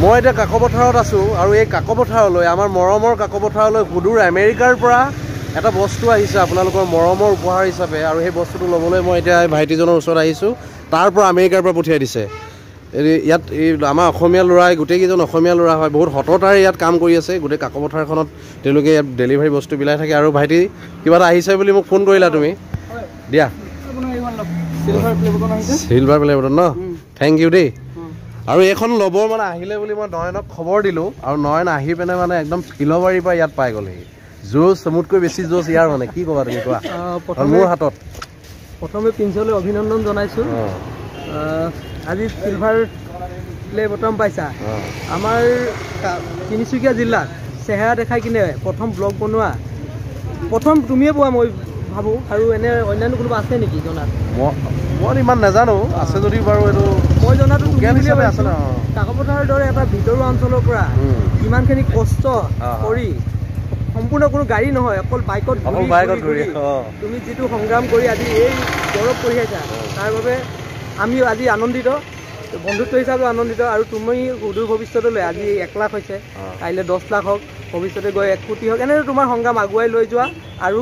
মই এতিয়া কাকপথাৰত আছোঁ আৰু এই কাকপথাৰলৈ আমাৰ মৰমৰ কাকপথাৰলৈ সুদূৰ আমেৰিকাৰ পৰা এটা বস্তু আহিছে আপোনালোকৰ মৰমৰ উপহাৰ হিচাপে আৰু সেই বস্তুটো ল'বলৈ মই এতিয়া ভাইটিজনৰ ওচৰত আহিছোঁ তাৰ পৰা আমেৰিকাৰ পৰা পঠিয়াই দিছে ইয়াত এই আমাৰ অসমীয়া ল'ৰাই গোটেইকেইজন অসমীয়া ল'ৰা হয় বহুত সততাৰে ইয়াত কাম কৰি আছে গোটেই কাকপথাৰখনত তেওঁলোকে ইয়াত ডেলিভাৰী বস্তু বিলাই থাকে আৰু ভাইটি কিবা এটা আহিছে বুলি মোক ফোন কৰিলা তুমি দিয়া চিলভাৰ প্লে বটন ন থেংক ইউ দেই আৰু এইখন ল'ব মানে আহিলে বুলি মই নয়নক খবৰ দিলোঁ আৰু নয়ন আহি পিনে মানে একদম ফিলবাৰীৰ পৰা ইয়াত পাই গ'লহি জোচ মোতকৈ বেছি জোচ ইয়াৰ মানে কি ক'বা তুমি কোৱা মোৰ হাতত প্ৰথমে প্ৰিন্সলৈ অভিনন্দন জনাইছোঁ আজি চিলভাৰ প্লে বটন পাইছা আমাৰ তিনিচুকীয়া জিলাত চেহেৰা দেখাই কিনে প্ৰথম ব্লগ বনোৱা প্ৰথম তুমিয়ে পোৱা মই ভাবোঁ আৰু এনে অন্যান্য কোনোবা আছে নেকি জনাত মই ইমান নাজানো আছে যদি বাৰু এইটো মই জনাটো আছে ন কাকপথাৰৰ দৰে এটা ভিতৰুৱা অঞ্চলৰ পৰা ইমানখিনি কষ্ট কৰি সম্পূৰ্ণ কোনো গাড়ী নহয় অকল বাইকত ঘূৰি তুমি যিটো সংগ্ৰাম কৰি আজি এই গৌৰৱ কঢ়িয়াইছা তাৰ বাবে আমি আজি আনন্দিত বন্ধুত্ব হিচাপে আনন্দিত আৰু তুমি সুদূৰ ভৱিষ্যতলৈ আজি 1 লাখ হৈছে কাইলৈ 10 লাখ হওক ভৱিষ্যতে গৈ 1 কোটি হওক এনেদৰে তোমাৰ সংগ্ৰাম আগুৱাই লৈ যোৱা আৰু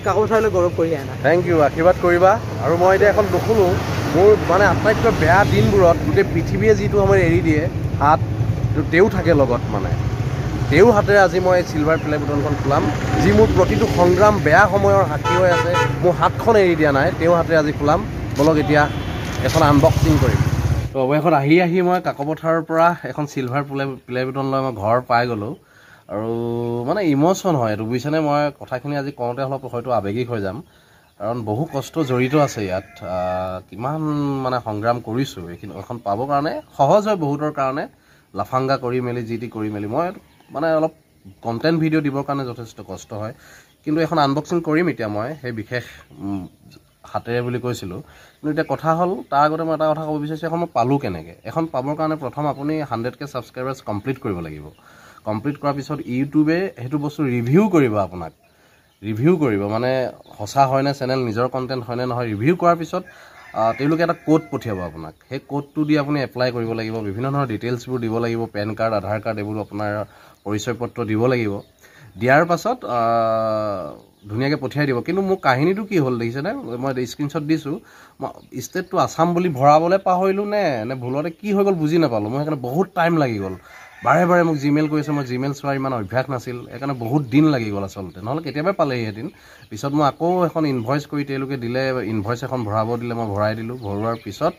কাকপথাৰলৈ গৌৰৱ কঢ়িয়াই আনা থেংক ইউ আশীৰ্বাদ কৰিবা আৰু মই এতিয়া এখন নুশুনো মোৰ মানে আটাইতকৈ বেয়া দিনবোৰত গোটেই পৃথিৱীয়ে যিটো সময় এৰি দিয়ে হাত তেওঁ থাকে লগত মানে তেওঁৰ হাতেৰে আজি মই চিলভাৰ প্লে বটনখন খোলাম যি মোৰ প্ৰতিটো সংগ্ৰাম বেয়া সময়ৰ সাক্ষী হৈ আছে মোৰ হাতখন এৰি দিয়া নাই তেওঁৰ হাতেৰে আজি খোলাম বলক এতিয়া এখন আনবক্সিং কৰিম তো অৱশেষত আহি মই কাকপথাৰৰ পৰা এখন চিলভাৰ প্লে বটন লৈ মই ঘৰ পাই গ'লোঁ আৰু মানে ইম'চন হয় এইটো বুজিছেনে মই কথাখিনি আজি কওঁতে অলপ হয়তো আৱেগিক হৈ যাম কাৰণ বহু কষ্ট জড়িত আছে ইয়াত কিমান মানে সংগ্ৰাম কৰিছোঁ এইখিনি এখন পাবৰ কাৰণে সহজ হয় বহুতৰ কাৰণে লাফাংগা কৰি মেলি যি টি কৰি মেলি মই মানে অলপ কণ্টেণ্ট ভিডিঅ' দিবৰ কাৰণে যথেষ্ট কষ্ট হয় কিন্তু এখন আনবক্সিং কৰিম এতিয়া মই সেই বিশেষ হাতেৰে বুলি কৈছিলোঁ কিন্তু এতিয়া কথা হ'ল তাৰ আগতে মই এটা কথা ক'ব বিচাৰিছোঁ এখন মই পালোঁ কেনেকৈ এখন পাবৰ কাৰণে প্ৰথম আপুনি 100K ছাবস্ক্ৰাইবাৰ্ছ কমপ্লিট কৰিব লাগিব কমপ্লিট কৰাৰ পিছত ইউটিউবে সেইটো বস্তু ৰিভিউ কৰিব আপোনাক ৰিভিউ কৰিব মানে সঁচা হয়নে চেনেল নিজৰ কণ্টেণ্ট হয়নে নহয় ৰিভিউ কৰাৰ পিছত তেওঁলোকে এটা কোড পঠিয়াব আপোনাক সেই কোডটো দি আপুনি এপ্লাই কৰিব লাগিব বিভিন্ন ধৰণৰ ডিটেইলছবোৰ দিব লাগিব পেন কাৰ্ড আধাৰ কাৰ্ড এইবোৰ আপোনাৰ পৰিচয় পত্ৰ দিব লাগিব দিয়াৰ পাছত ধুনীয়াকৈ পঠিয়াই দিব কিন্তু মোৰ কাহিনীটো কি হ'ল দেখিছেনে মই স্ক্ৰীনশ্বট দিছোঁ মই ষ্টেটটো আছাম বুলি ভৰাবলৈ পাহৰিলোঁ নে ভুলতে কি হৈ গ'ল বুজি নাপালোঁ মই সেইকাৰণে বহুত টাইম লাগি গ'ল বাৰে বাৰে মোক জিমেইল কৰিছে মই জিমেইল চোৱাৰ ইমান অভ্যাস নাছিল সেইকাৰণে বহুত দিন লাগি গ'ল আচলতে নহ'লে কেতিয়াবাই পালেহি এদিন পিছত মই আকৌ এখন ইনভইচ কৰি তেওঁলোকে দিলে ইনভইচ এখন ভৰাব দিলে মই ভৰাই দিলোঁ ভৰোৱাৰ পিছত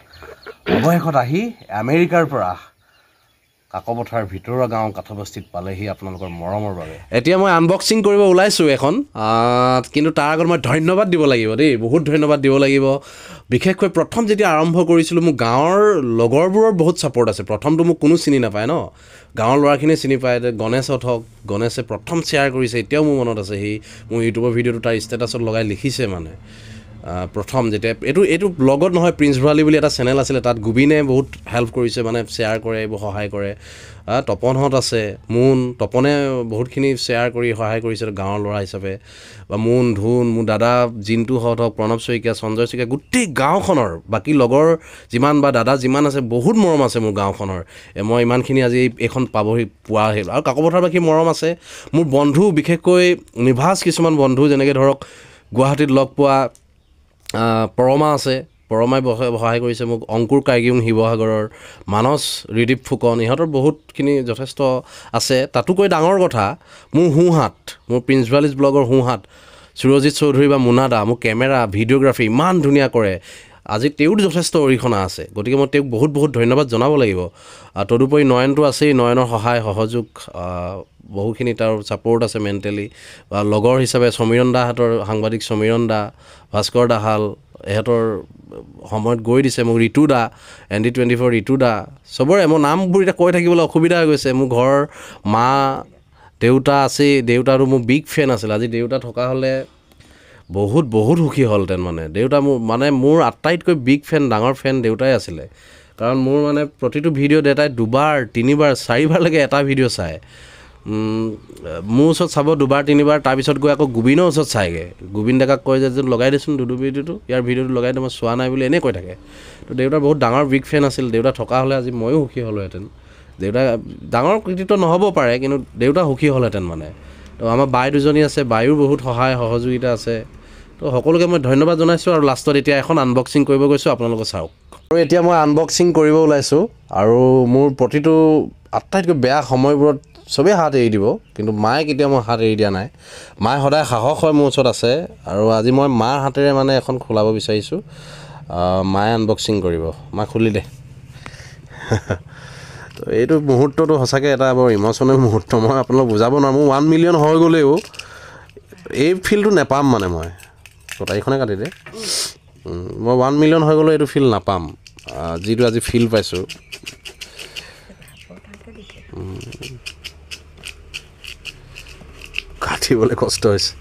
অৱশেষত আহি আমেৰিকাৰ পৰা কাকপথাৰ ভিতৰুৱা গাঁও কাঠবস্তিত পালেহি আপোনালোকৰ মৰমৰ বাবে এতিয়া মই আনবক্সিং কৰিব ওলাইছোঁ এখন কিন্তু তাৰ আগত মই ধন্যবাদ দিব লাগিব দেই বহুত ধন্যবাদ দিব লাগিব বিশেষকৈ প্ৰথম যেতিয়া আৰম্ভ কৰিছিলোঁ মোৰ গাঁৱৰ লগৰবোৰৰ বহুত ছাপোৰ্ট আছে প্ৰথমটো মোক কোনো চিনি নাপায় ন গাঁৱৰ ল'ৰাখিনিয়ে চিনি পায় গণেশত হওক গণেশে প্ৰথম শ্বেয়াৰ কৰিছে এতিয়াও মোৰ মনত আছে সি মোৰ ইউটিউবৰ ভিডিঅ'টো তাৰ ষ্টেটাছত লগাই লিখিছে মানে প্ৰথম যেতিয়া এইটো ব্লগত নহয় প্ৰিন্স ভৰালী বুলি এটা চেনেল আছিলে তাত গোবিনে বহুত হেল্প কৰিছে মানে শ্বেয়াৰ কৰে এইবোৰ সহায় কৰে তপনহঁত আছে মুন তপনে বহুতখিনি শ্বেয়াৰ কৰি সহায় কৰিছে গাঁৱৰ ল'ৰা হিচাপে বা মুন ধুন মোৰ দাদা জিন্টুহঁত হওক প্ৰণৱ শইকীয়া সঞ্জয় শইকীয়া গোটেই গাঁওখনৰ বাকী লগৰ যিমান বা দাদা যিমান আছে বহুত মৰম আছে মোৰ গাঁওখনৰ মই ইমানখিনি আজি এইখন পোৱা আহিল আৰু কাকপথাৰ বাকী মৰম আছে মোৰ বন্ধু বিশেষকৈ নিভাজ কিছুমান বন্ধু যেনেকৈ ধৰক গুৱাহাটীত লগ পোৱা পৰমা আছে পৰমাই সহায় কৰিছে মোক অংকুৰ কাইগিং শিৱসাগৰৰ মানস ৰিদীপ ফুকন ইহঁতৰ বহুতখিনি যথেষ্ট আছে তাতোকৈ ডাঙৰ কথা মোৰ সোঁহাত মোৰ প্ৰিন্স ভ্যালিজ ব্লগৰ সোঁহাত সুৰজিৎ চৌধুৰী বা মুনাদা মোৰ কেমেৰা ভিডিঅ'গ্ৰাফী ইমান ধুনীয়া কৰে আজি তেওঁৰ যথেষ্ট অৰিহণা আছে গতিকে মই তেওঁক বহুত বহুত ধন্যবাদ জনাব লাগিব তদুপৰি নয়নটো আছেই নয়নৰ সহায় সহযোগ বহুখিনি তাৰ ছাপোৰ্ট আছে মেণ্টেলি বা লগৰ হিচাপে সমীৰণ দাহঁতৰ সাংবাদিক সমীৰণ দা ভাস্কৰ দাহাল এহঁতৰ সময়ত গৈ দিছে মোক ঋতু দা ND24 ঋতু দা চবৰে মোৰ নামবোৰ এতিয়া কৈ থাকিবলৈ অসুবিধা হৈ গৈছে মোৰ ঘৰৰ মা দেউতা আছেই দেউতাৰো মোৰ বিগ ফেন আছিল আজি দেউতা থকা হ'লে বহুত বহুত সুখী হ'লহেঁতেন মানে দেউতা মোৰ আটাইতকৈ বিগ ফেন ডাঙৰ ফেন দেউতাই আছিলে কাৰণ মোৰ মানে প্ৰতিটো ভিডিঅ' দেউতাই 2বাৰ 3বাৰ 4বাৰলৈকে এটা ভিডিঅ' চায় মোৰ ওচৰত চাব 2বাৰ 3বাৰ তাৰপিছত গৈ আকৌ গোবিনৰ ওচৰত চায়গৈ গোবিন ডেকাক কয় যে লগাই দেচোন দুডু ভিডিঅ'টো ইয়াৰ ভিডিঅ'টো লগাই দে মই চোৱা নাই বুলি এনেই কৈ থাকে তো দেউতাৰ বহুত ডাঙৰ বিগ ফেন আছিল দেউতা থকা হ'লে আজি ময়ো সুখী হ'লোহেঁতেন দেউতা ডাঙৰ কৃতিত্ব নহ'ব পাৰে কিন্তু দেউতা সুখী হ'লহেঁতেন মানে তো আমাৰ বাই দুজনী আছে বায়ুৰ বহুত সহায় সহযোগিতা আছে তো সকলোকে মই ধন্যবাদ জনাইছোঁ আৰু লাষ্টত এতিয়া এখন আনবক্সিং কৰিব গৈছোঁ আপোনালোকে চাওক আৰু এতিয়া মই আনবক্সিং কৰিব ওলাইছোঁ আৰু মোৰ প্ৰতিটো আটাইতকৈ বেয়া সময়বোৰত চবেই হাত এৰি দিব কিন্তু মায়ে কেতিয়াও মই হাত এৰি দিয়া নাই মায়ে সদায় সাহস হয় মোৰ ওচৰত আছে আৰু আজি মই মাৰ হাতেৰে মানে এখন খোলাব বিচাৰিছোঁ মায়ে আনবক্সিং কৰিব মা খুলি দে তো এইটো মুহূৰ্তটো সঁচাকৈ এটা বৰ ইম'চনেল মুহূৰ্ত মই আপোনালোক বুজাব নোৱাৰোঁ মোৰ 1 মিলিয়ন হৈ গ'লেও এই ফিলটো নাপাম মানে মই কটাৰীখনে কাটি দে মই 1 মিলিয়ন হৈ গ'লেও এইটো ফিল নাপাম যিটো আজি ফিল পাইছোঁ কাটিবলৈ কষ্ট হৈছে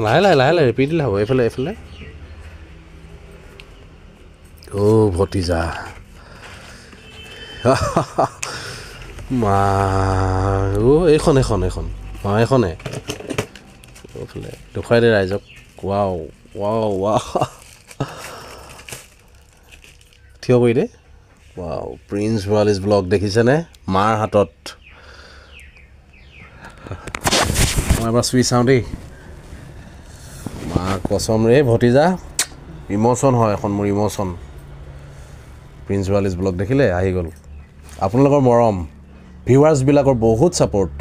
লাহে লাহে লাহে লাহে ৰিপিট দিলে হ'ব এইফালে এইফালে অ' ভতিজা মা অ' এইখন এইখন এইখন অঁ এইখনে এইফালে দেখুৱাই দে ৰাইজক ৱাও ৱাও ৱাও থিয় কৰি দে ৱাও প্ৰিন্স ৱালিছ ব্লগ দেখিছেনে মাৰ হাতত মই এবাৰ চুই চাওঁ দেই মা কচম ৰে ভতিজা ইম'চন হয় এখন মোৰ ইম'চন প্ৰিন্স ৱালিছ ব্লগ দেখিলে আহি গ'ল আপোনালোকৰ মৰম ভিউৱাৰ্ছবিলাকৰ বহুত ছাপোৰ্ট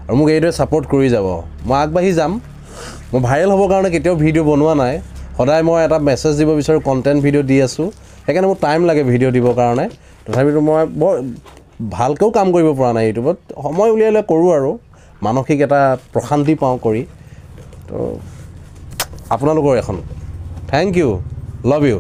আৰু মোক এইদৰে ছাপোৰ্ট কৰি যাব মই আগবাঢ়ি যাম মই ভাইৰেল হ'বৰ কাৰণে কেতিয়াও ভিডিঅ' বনোৱা নাই সদায় মই এটা মেছেজ দিব বিচাৰোঁ কণ্টেণ্ট ভিডিঅ' দি আছোঁ সেইকাৰণে মোৰ টাইম লাগে ভিডিঅ' দিবৰ কাৰণে তথাপিতো মই বৰ ভালকৈও কাম কৰিব পৰা নাই ইউটিউবত সময় উলিয়াই লৈ কৰোঁ আৰু মানসিক এটা প্ৰশান্তি পাওঁ কৰি তো আপোনালোকৰ এখন থেংক ইউ লাভ ইউ